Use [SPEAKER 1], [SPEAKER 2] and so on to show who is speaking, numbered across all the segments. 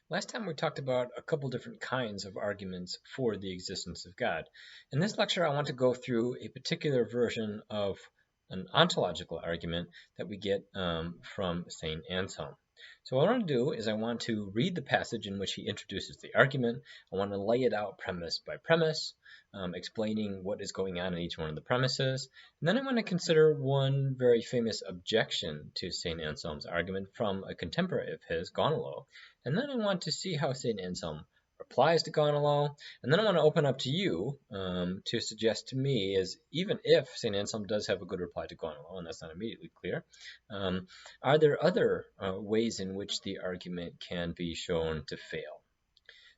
[SPEAKER 1] Last time we talked about a couple different kinds of arguments for the existence of God. In this lecture, I want to go through a particular version of an ontological argument that we get from St. Anselm. So what I want to do is I want to read the passage in which he introduces the argument. I want to lay it out premise by premise, explaining what is going on in each one of the premises. And then I want to consider one very famous objection to St. Anselm's argument from a contemporary of his, Gonolo. And then I want to see how St. Anselm replies to Gonolo. And then I want to open up to you to suggest to me is, even if St. Anselm does have a good reply to Gonolo, and that's not immediately clear, are there other ways in which the argument can be shown to fail?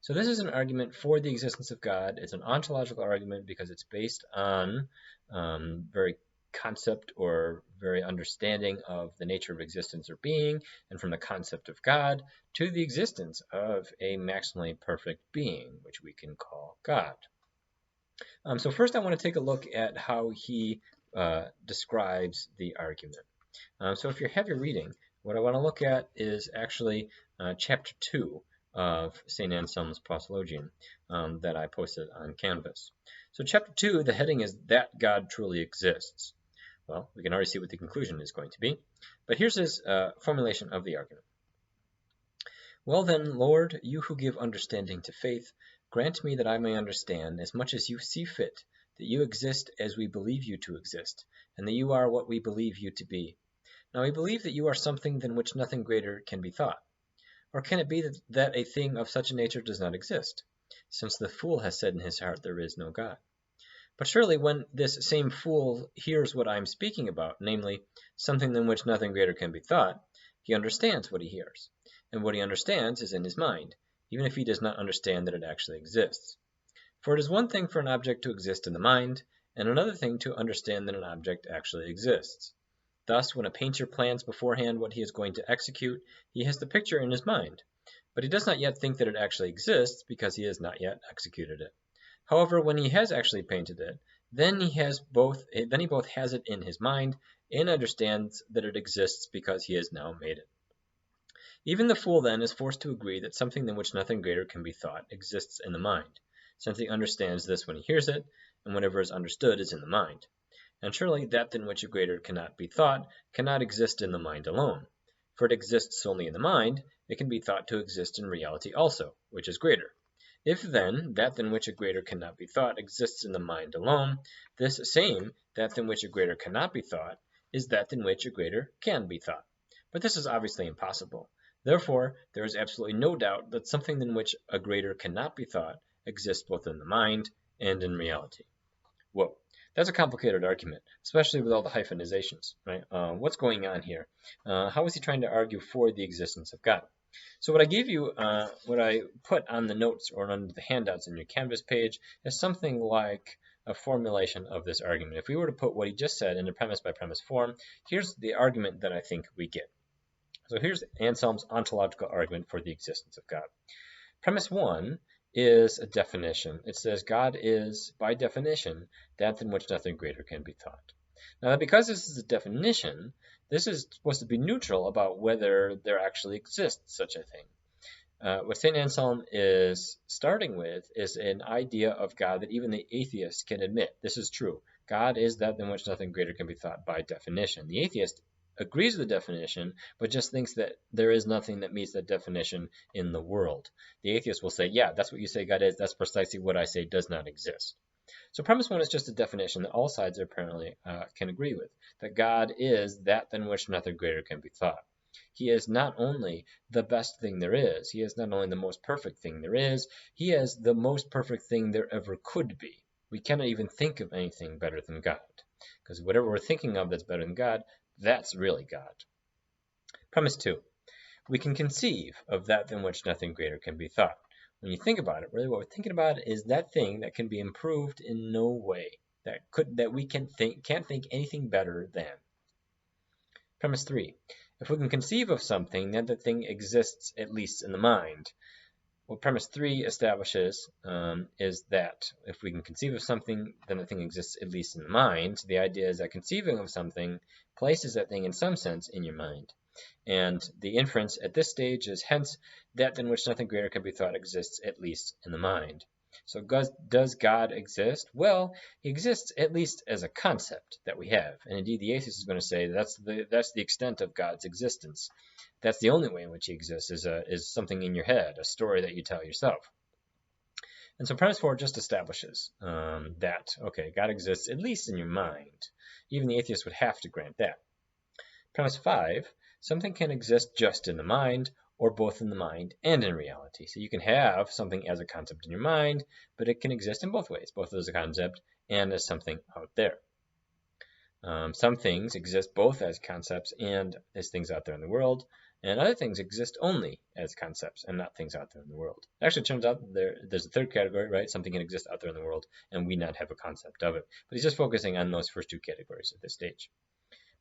[SPEAKER 1] So this is an argument for the existence of God. It's an ontological argument because it's based on very concept or very understanding of the nature of existence or being, and from the concept of God to the existence of a maximally perfect being, which we can call God. So first I want to take a look at how he describes the argument. So if you have your reading, what I want to look at is actually chapter 2 of St. Anselm's Proslogium that I posted on Canvas. So chapter 2, the heading is That God Truly Exists. Well, we can already see what the conclusion is going to be, but here's his formulation of the argument. Well then, Lord, you who give understanding to faith, grant me that I may understand, as much as you see fit, that you exist as we believe you to exist, and that you are what we believe you to be. Now we believe that you are something than which nothing greater can be thought. Or can it be that a thing of such a nature does not exist, since the fool has said in his heart there is no God? But surely when this same fool hears what I am speaking about, namely, something than which nothing greater can be thought, he understands what he hears, and what he understands is in his mind, even if he does not understand that it actually exists. For it is one thing for an object to exist in the mind, and another thing to understand that an object actually exists. Thus, when a painter plans beforehand what he is going to execute, he has the picture in his mind, but he does not yet think that it actually exists because he has not yet executed it. However, when he has actually painted it, then he both has it in his mind and understands that it exists because he has now made it. Even the fool then is forced to agree that something than which nothing greater can be thought exists in the mind, since he understands this when he hears it, and whatever is understood is in the mind. And surely that than which a greater cannot be thought cannot exist in the mind alone. For it exists solely in the mind, it can be thought to exist in reality also, which is greater. If then that than which a greater cannot be thought exists in the mind alone, this same that than which a greater cannot be thought is that than which a greater can be thought. But this is obviously impossible. Therefore, there is absolutely no doubt that something than which a greater cannot be thought exists both in the mind and in reality. Whoa. That's a complicated argument, especially with all the hyphenizations, right? What's going on here? How is he trying to argue for the existence of God? So what I gave you, what I put on the notes or under the handouts in your Canvas page is something like a formulation of this argument. If we were to put what he just said in a premise by premise form, here's the argument that I think we get. So here's Anselm's ontological argument for the existence of God. Premise 1 is a definition. It says God is, by definition, that than which nothing greater can be thought. Now, because this is a definition, this is supposed to be neutral about whether there actually exists such a thing. What St. Anselm is starting with is an idea of God that even the atheist can admit. This is true. God is that than which nothing greater can be thought by definition. The atheist agrees with the definition, but just thinks that there is nothing that meets that definition in the world. The atheist will say, yeah, that's what you say God is. That's precisely what I say does not exist. So premise 1 is just a definition that all sides apparently can agree with, that God is that than which nothing greater can be thought. He is not only the best thing there is, he is not only the most perfect thing there is, he is the most perfect thing there ever could be. We cannot even think of anything better than God, because whatever we're thinking of that's better than God, that's really God. Premise 2. We can conceive of that than which nothing greater can be thought. When you think about it, really what we're thinking about is that thing that can be improved in no way, that we can't think anything better than. Premise 3. If we can conceive of something, then the thing exists at least in the mind. What premise 3 establishes is that if we can conceive of something, then the thing exists at least in the mind. The idea is that conceiving of something places that thing in some sense in your mind. And the inference at this stage is hence that than which nothing greater can be thought exists, at least in the mind. So does God exist? Well, he exists at least as a concept that we have. And indeed, the atheist is going to say that's the extent of God's existence. That's the only way in which he exists is something in your head, a story that you tell yourself. And so premise 4 just establishes that, okay, God exists at least in your mind. Even the atheist would have to grant that. Premise 5, something can exist just in the mind, or both in the mind and in reality. So you can have something as a concept in your mind, but it can exist in both ways, both as a concept and as something out there. Some things exist both as concepts and as things out there in the world, and other things exist only as concepts and not things out there in the world. It actually turns out there's a third category, right? Something can exist out there in the world and we not have a concept of it. But he's just focusing on those first two categories at this stage.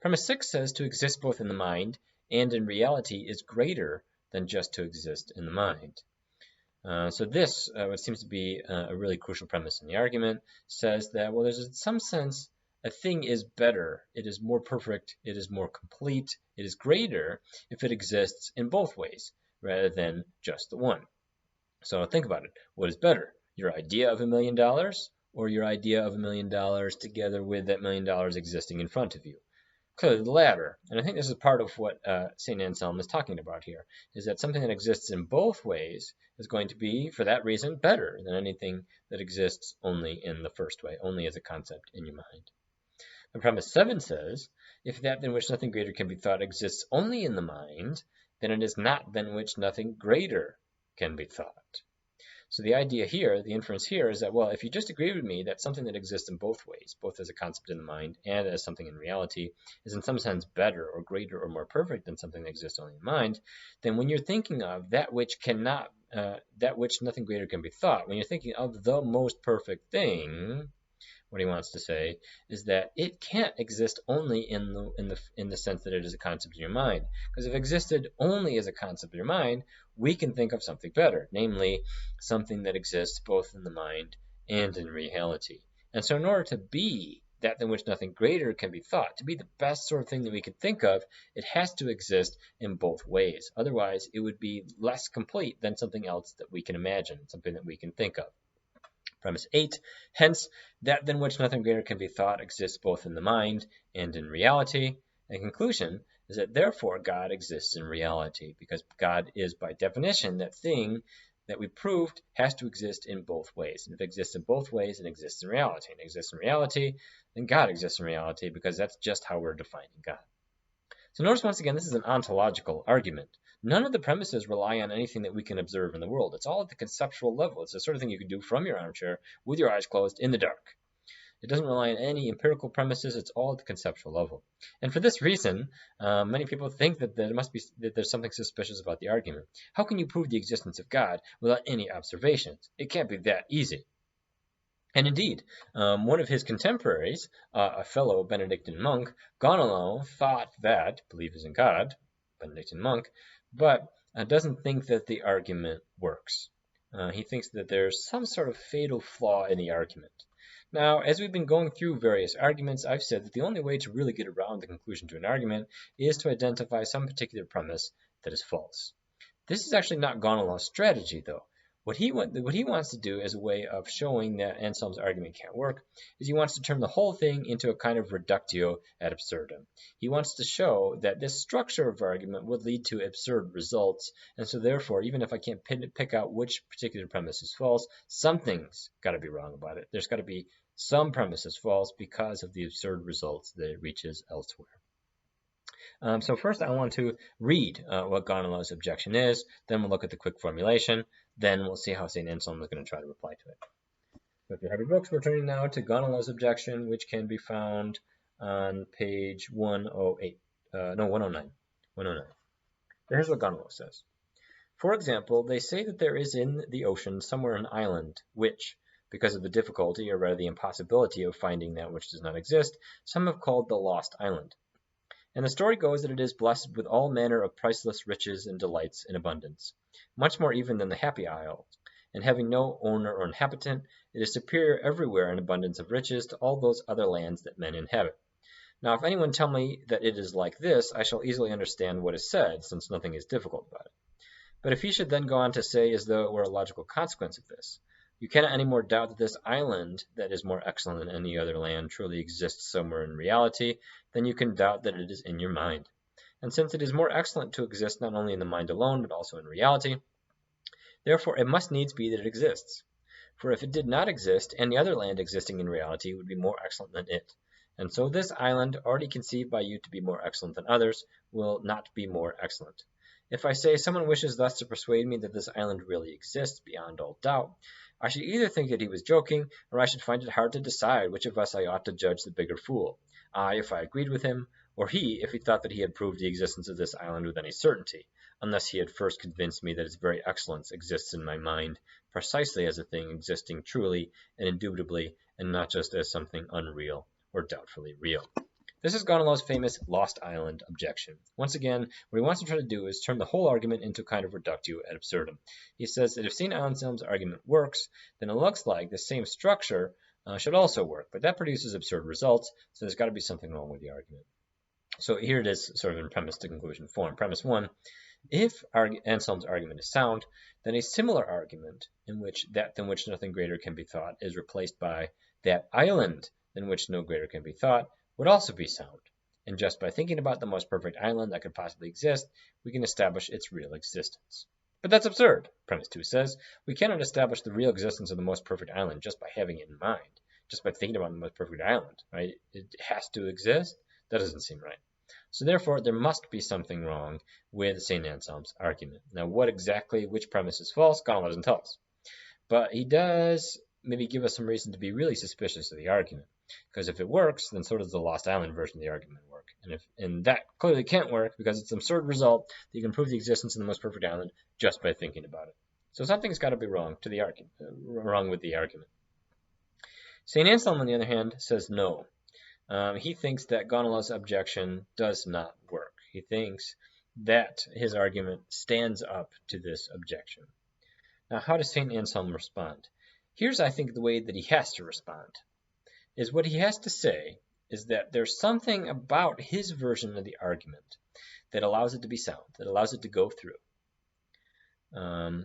[SPEAKER 1] Premise 6 says to exist both in the mind and in reality is greater than just to exist in the mind. So this, what seems to be a really crucial premise in the argument, says that, well, there's in some sense a thing is better, it is more perfect, it is more complete, it is greater if it exists in both ways rather than just the one. So think about it. What is better, your idea of $1 million or your idea of $1 million together with that $1 million existing in front of you? Clearly the latter. And I think this is part of what St. Anselm is talking about here, is that something that exists in both ways is going to be, for that reason, better than anything that exists only in the first way, only as a concept in your mind. And premise 7 says, if that than which nothing greater can be thought exists only in the mind, then it is not than which nothing greater can be thought. So the idea here, the inference here is that, well, if you just agree with me that something that exists in both ways, both as a concept in the mind and as something in reality, is in some sense better or greater or more perfect than something that exists only in the mind, then when you're thinking of that which nothing greater can be thought, when you're thinking of the most perfect thing, what he wants to say is that it can't exist only in the sense that it is a concept in your mind. Because if it existed only as a concept in your mind, we can think of something better, namely something that exists both in the mind and in reality. And so in order to be that than which nothing greater can be thought, to be the best sort of thing that we can think of, it has to exist in both ways. Otherwise, it would be less complete than something else that we can imagine, something that we can think of. Premise 8, hence, that than which nothing greater can be thought exists both in the mind and in reality. And conclusion is that therefore God exists in reality, because God is by definition that thing that we proved has to exist in both ways. And if it exists in both ways, it exists in reality. And it exists in reality, then God exists in reality, because that's just how we're defining God. So notice once again, this is an ontological argument. None of the premises rely on anything that we can observe in the world. It's all at the conceptual level. It's the sort of thing you can do from your armchair with your eyes closed in the dark. It doesn't rely on any empirical premises. It's all at the conceptual level. And for this reason, many people think that there's something suspicious about the argument. How can you prove the existence of God without any observations? It can't be that easy. And indeed, one of his contemporaries, a fellow Benedictine monk, Gonolo, thought that, believes in God, Benedictine monk, but doesn't think that the argument works. He thinks that there's some sort of fatal flaw in the argument. Now, as we've been going through various arguments, I've said that the only way to really get around the conclusion to an argument is to identify some particular premise that is false. This is actually not Gonolo's strategy, though. What he wants to do as a way of showing that Anselm's argument can't work is he wants to turn the whole thing into a kind of reductio ad absurdum. He wants to show that this structure of argument would lead to absurd results, and so therefore, even if I can't pick out which particular premise is false, something's got to be wrong about it. There's got to be some premise is false because of the absurd results that it reaches elsewhere. So first I want to read what Gonolo's objection is, then we'll look at the quick formulation, then we'll see how St. Anselm is going to try to reply to it. So if you have your books, we're turning now to Gonolo's objection, which can be found on page 109. 109. Here's what Gonolo says. For example, they say that there is in the ocean somewhere an island, which, because of the difficulty, or rather the impossibility of finding that which does not exist, some have called the Lost Island. And the story goes that it is blessed with all manner of priceless riches and delights in abundance, much more even than the Happy Isle, and having no owner or inhabitant, it is superior everywhere in abundance of riches to all those other lands that men inhabit. Now, if anyone tell me that it is like this, I shall easily understand what is said, since nothing is difficult about it. But if he should then go on to say as though it were a logical consequence of this, you cannot any more doubt that this island that is more excellent than any other land truly exists somewhere in reality than you can doubt that it is in your mind. And since it is more excellent to exist not only in the mind alone, but also in reality, therefore it must needs be that it exists. For if it did not exist, any other land existing in reality would be more excellent than it. And so this island, already conceived by you to be more excellent than others, will not be more excellent. If I say someone wishes thus to persuade me that this island really exists beyond all doubt, I should either think that he was joking, or I should find it hard to decide which of us I ought to judge the bigger fool, I if I agreed with him, or he if he thought that he had proved the existence of this island with any certainty, unless he had first convinced me that its very excellence exists in my mind precisely as a thing existing truly and indubitably, and not just as something unreal or doubtfully real. This is Gonello's famous Lost Island objection. Once again, what he wants to try to do is turn the whole argument into a kind of reductio ad absurdum. He says that if St. Anselm's argument works, then it looks like the same structure should also work, but that produces absurd results, so there's got to be something wrong with the argument. So here it is, sort of in premise to conclusion form. Premise 1, if Anselm's argument is sound, then a similar argument in which that than which nothing greater can be thought is replaced by that island than which no greater can be thought would also be sound. And just by thinking about the most perfect island that could possibly exist, we can establish its real existence. But that's absurd, premise 2 says. We cannot establish the real existence of the most perfect island just by having it in mind, just by thinking about the most perfect island, right? It has to exist? That doesn't seem right. So therefore, there must be something wrong with St. Anselm's argument. Now, which premise is false, Gonello doesn't tell us. But he does maybe give us some reason to be really suspicious of the argument. Because if it works, then so does the Lost Island version of the argument work. And that clearly can't work because it's an absurd result that you can prove the existence of the most perfect island just by thinking about it. So something's got to be wrong with the argument. St. Anselm, on the other hand, says no. He thinks that Gonello's objection does not work. He thinks that his argument stands up to this objection. Now, how does St. Anselm respond? Here's, I think, the way that he has to respond. Is what he has to say is that there's something about his version of the argument that allows it to be sound, that allows it to go through.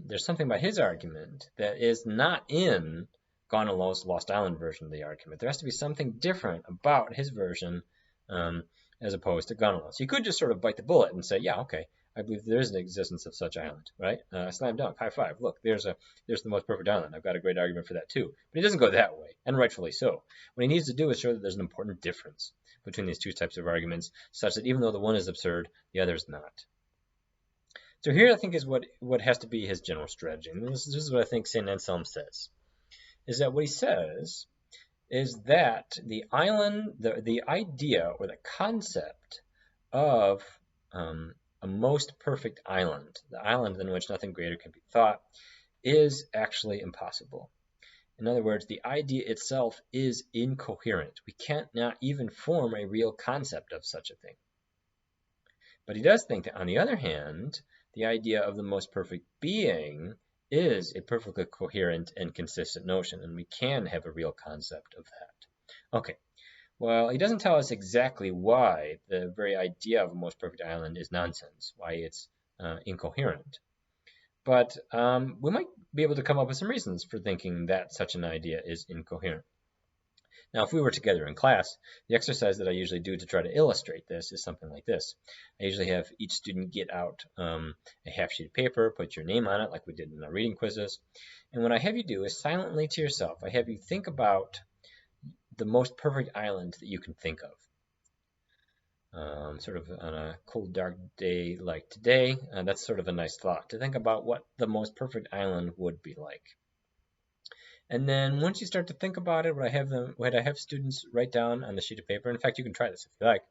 [SPEAKER 1] There's something about his argument that is not in Gonello's Lost Island version of the argument. There has to be something different about his version as opposed to Gonello's. He could just sort of bite the bullet and say, yeah, okay, I believe there is an existence of such island, right? Slam dunk, high five. Look, there's the most perfect island. I've got a great argument for that too. But he doesn't go that way, and rightfully so. What he needs to do is show that there's an important difference between these two types of arguments, such that even though the one is absurd, the other is not. So here I think is what has to be his general strategy. And this is what I think St. Anselm says. Is that what he says is that the island, the idea or the concept of a most perfect island, the island in which nothing greater can be thought, is actually impossible. In other words, the idea itself is incoherent. We can't not even form a real concept of such a thing. But he does think that, on the other hand, the idea of the most perfect being is a perfectly coherent and consistent notion, and we can have a real concept of that. Okay, well, he doesn't tell us exactly why the very idea of a most perfect island is nonsense, why it's incoherent. But we might be able to come up with some reasons for thinking that such an idea is incoherent. Now, if we were together in class, the exercise that I usually do to try to illustrate this is something like this. I usually have each student get out a half sheet of paper, put your name on it like we did in our reading quizzes. And what I have you do is silently to yourself, I have you think about the most perfect island that you can think of. Sort of on a cold, dark day like today, that's sort of a nice thought, to think about what the most perfect island would be like. And then once you start to think about it, what I have students write down on the sheet of paper. In fact, you can try this if you like.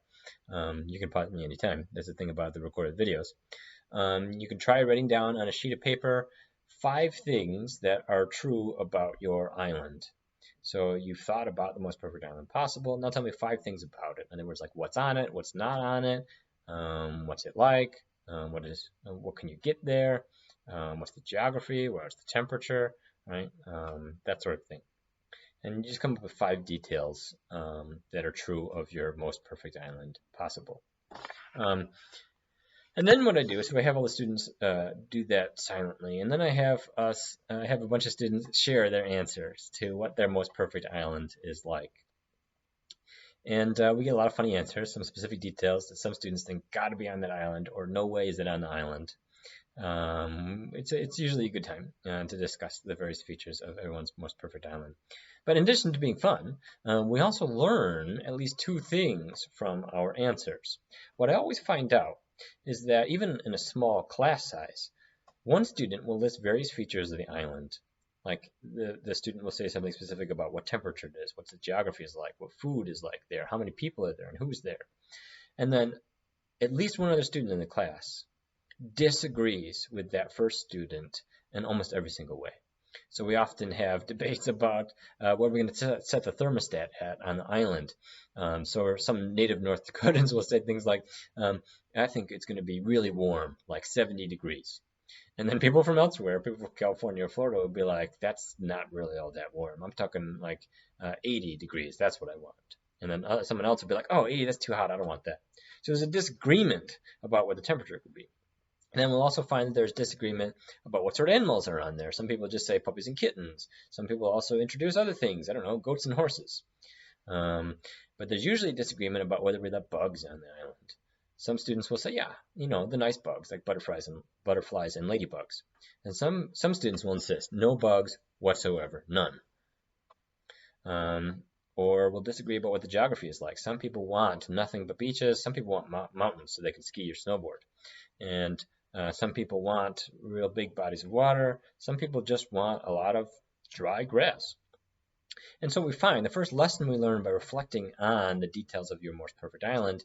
[SPEAKER 1] You can pause me anytime. That's the thing about the recorded videos. You can try writing down on a sheet of paper 5 things that are true about your island. So you've thought about the most perfect island possible. Now tell me 5 things about it. In other words, like what's on it, what's not on it, what's it like, what can you get there, what's the geography, what's the temperature, right? That sort of thing. And you just come up with 5 details that are true of your most perfect island possible. And then what I do is I have all the students do that silently, and then I have a bunch of students share their answers to what their most perfect island is like. And we get a lot of funny answers, some specific details that some students think got to be on that island, or no way is it on the island. It's usually a good time to discuss the various features of everyone's most perfect island. But in addition to being fun, we also learn at least 2 things from our answers. What I always find out is that even in a small class size, one student will list various features of the island. Like the student will say something specific about what temperature it is, what the geography is like, what food is like there, how many people are there, and who's there. And then at least one other student in the class disagrees with that first student in almost every single way. So we often have debates about what we're going to set the thermostat at on the island. So some native North Dakotans will say things like, I think it's going to be really warm, like 70 degrees. And then people from elsewhere, people from California or Florida, would be like, that's not really all that warm. I'm talking like 80 degrees. That's what I want. And then someone else would be like, oh, 80, that's too hot. I don't want that. So there's a disagreement about what the temperature could be. And then we'll also find that there's disagreement about what sort of animals are on there. Some people just say puppies and kittens. Some people also introduce other things. I don't know, goats and horses. But there's usually disagreement about whether we let bugs on the island. Some students will say, yeah, the nice bugs like butterflies and ladybugs. And some students will insist, no bugs whatsoever, none. Or we'll disagree about what the geography is like. Some people want nothing but beaches. Some people want mountains so they can ski or snowboard. And some people want real big bodies of water. Some people just want a lot of dry grass. And so we find the first lesson we learn by reflecting on the details of your most perfect island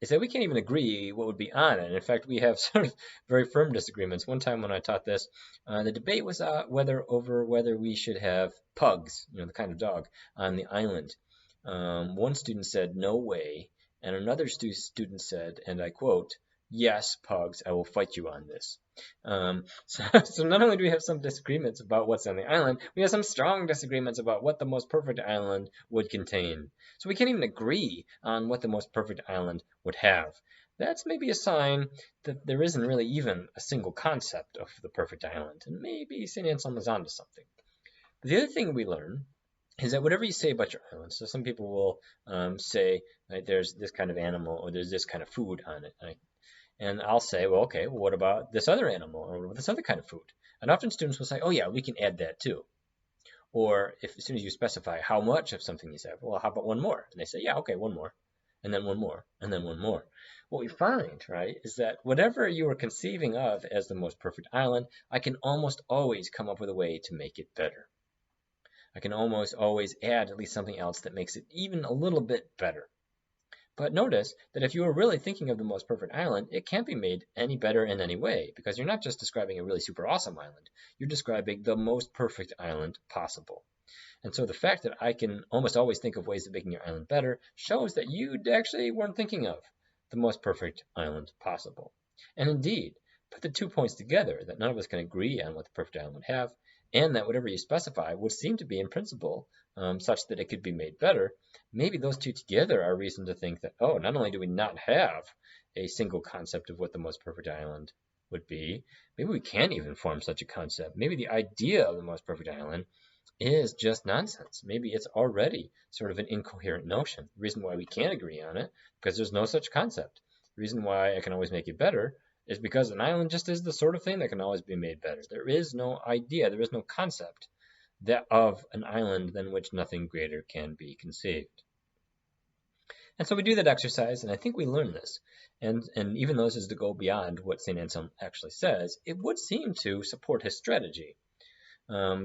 [SPEAKER 1] is that we can't even agree what would be on it. In fact, we have sort of very firm disagreements. One time when I taught this, the debate was whether we should have pugs, the kind of dog, on the island. One student said, no way, and another student said, and I quote, yes, pugs, I will fight you on this. So not only do we have some disagreements about what's on the island, we have some strong disagreements about what the most perfect island would contain. So we can't even agree on what the most perfect island would have. That's maybe a sign that there isn't really even a single concept of the perfect island, and maybe St. Anselm is onto something. But the other thing we learn is that whatever you say about your island, so some people will say, right, there's this kind of animal or there's this kind of food on it, right? And I'll say, well, okay, what about this other animal or this other kind of food? And often students will say, oh, yeah, we can add that too. Or as soon as you specify how much of something you say, well, how about one more? And they say, yeah, okay, one more, and then one more, and then one more. What we find, right, is that whatever you are conceiving of as the most perfect island, I can almost always come up with a way to make it better. I can almost always add at least something else that makes it even a little bit better. But notice that if you are really thinking of the most perfect island, it can't be made any better in any way, because you're not just describing a really super awesome island, you're describing the most perfect island possible. And so the fact that I can almost always think of ways of making your island better shows that you actually weren't thinking of the most perfect island possible. And indeed, put the 2 points together, that none of us can agree on what the perfect island would have, and that whatever you specify would seem to be in principle such that it could be made better, maybe those 2 together are reason to think that, oh, not only do we not have a single concept of what the most perfect island would be, maybe we can't even form such a concept. Maybe the idea of the most perfect island is just nonsense. Maybe it's already sort of an incoherent notion. The reason why we can't agree on it, because there's no such concept. The reason why I can always make it better is because an island just is the sort of thing that can always be made better. There is no idea, there is no concept that of an island than which nothing greater can be conceived. And so we do that exercise, and I think we learn this. And even though this is to go beyond what St. Anselm actually says, it would seem to support his strategy.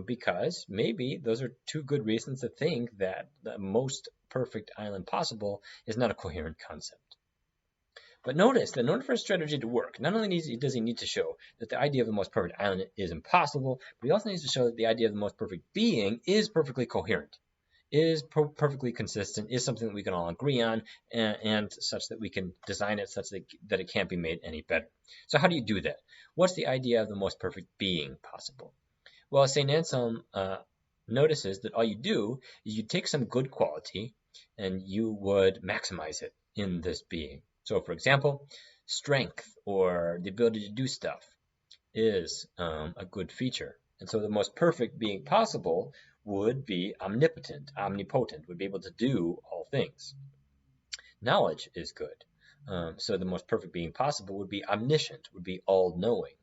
[SPEAKER 1] Because maybe those are 2 good reasons to think that the most perfect island possible is not a coherent concept. But notice that in order for a strategy to work, not only does he need to show that the idea of the most perfect island is impossible, but he also needs to show that the idea of the most perfect being is perfectly coherent, is perfectly consistent, is something that we can all agree on, and such that we can design it such that it can't be made any better. So how do you do that? What's the idea of the most perfect being possible? Well, St. Anselm notices that all you do is you take some good quality and you would maximize it in this being. So for example, strength or the ability to do stuff is a good feature. And so the most perfect being possible would be omnipotent, omnipotent, would be able to do all things. Knowledge is good. So the most perfect being possible would be omniscient, would be all-knowing,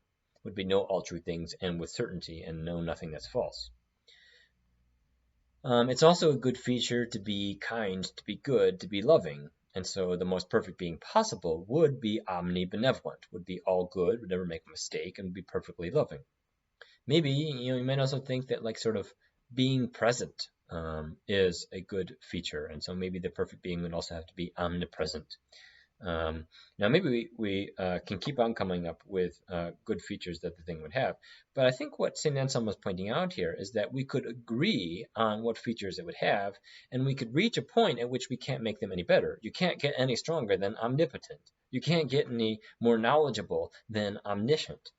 [SPEAKER 1] would be know all true things and with certainty and know nothing that's false. It's also a good feature to be kind, to be good, to be loving. And so the most perfect being possible would be omnibenevolent, would be all good, would never make a mistake, and would be perfectly loving. Maybe, you might also think that like sort of being present is a good feature. And so maybe the perfect being would also have to be omnipresent. Now, maybe we can keep on coming up with good features that the thing would have. But I think what St. Anselm was pointing out here is that we could agree on what features it would have, and we could reach a point at which we can't make them any better. You can't get any stronger than omnipotent. You can't get any more knowledgeable than omniscient.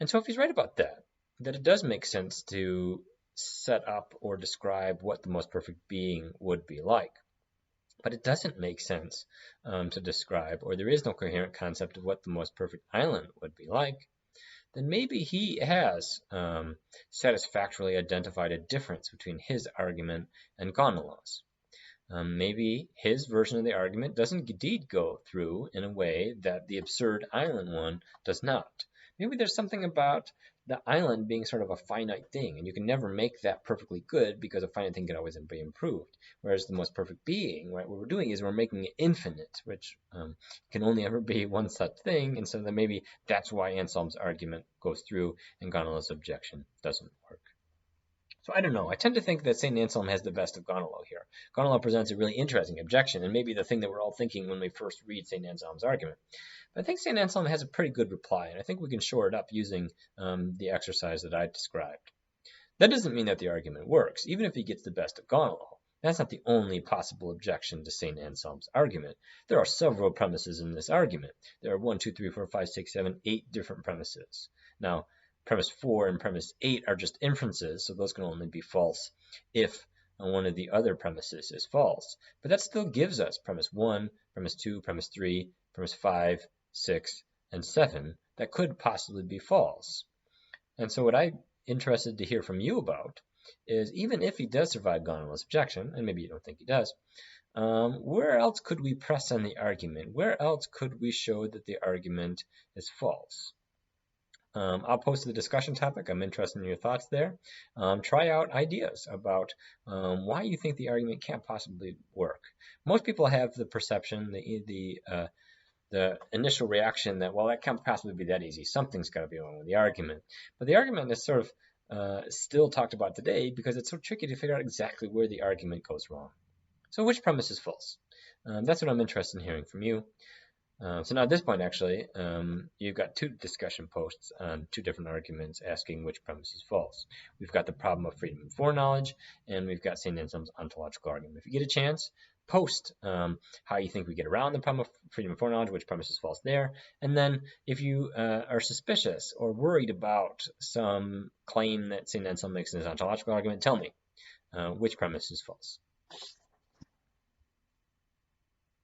[SPEAKER 1] And so if he's right about that it does make sense to set up or describe what the most perfect being would be like. But it doesn't make sense to describe, or there is no coherent concept of what the most perfect island would be like, then maybe he has satisfactorily identified a difference between his argument and Goneloh's. Maybe his version of the argument doesn't indeed go through in a way that the absurd island one does not. Maybe there's something about the island being sort of a finite thing, and you can never make that perfectly good because a finite thing can always be improved. Whereas the most perfect being, right, what we're doing is we're making it infinite, which can only ever be one such thing, and so then maybe that's why Anselm's argument goes through and Goneloh's objection doesn't work. So I don't know. I tend to think that St. Anselm has the best of Goneloh here. Goneloh presents a really interesting objection, and maybe the thing that we're all thinking when we first read St. Anselm's argument. But I think St. Anselm has a pretty good reply, and I think we can shore it up using the exercise that I described. That doesn't mean that the argument works, even if he gets the best of Goneloh. That's not the only possible objection to St. Anselm's argument. There are several premises in this argument. There are 1, 2, 3, 4, 5, 6, 7, 8 different premises. Now, premise 4 and premise 8 are just inferences, so those can only be false if one of the other premises is false. But that still gives us premise 1, premise 2, premise 3, premise 5, 6, and 7 that could possibly be false. And so what I'm interested to hear from you about is, even if he does survive Goneloh's objection, and maybe you don't think he does, where else could we press on the argument? Where else could we show that the argument is false? I'll post the discussion topic. I'm interested in your thoughts there. Try out ideas about why you think the argument can't possibly work. Most people have the perception, the initial reaction that, well, that can't possibly be that easy. Something's got to be wrong with the argument. But the argument is sort of still talked about today because it's so tricky to figure out exactly where the argument goes wrong. So which premise is false? That's what I'm interested in hearing from you. So now at this point, actually, you've got 2 discussion posts on 2 different arguments asking which premise is false. We've got the problem of freedom of foreknowledge, and we've got St. Anselm's ontological argument. If you get a chance, post how you think we get around the problem of freedom of foreknowledge, which premise is false there. And then if you are suspicious or worried about some claim that St. Anselm makes in his ontological argument, tell me which premise is false.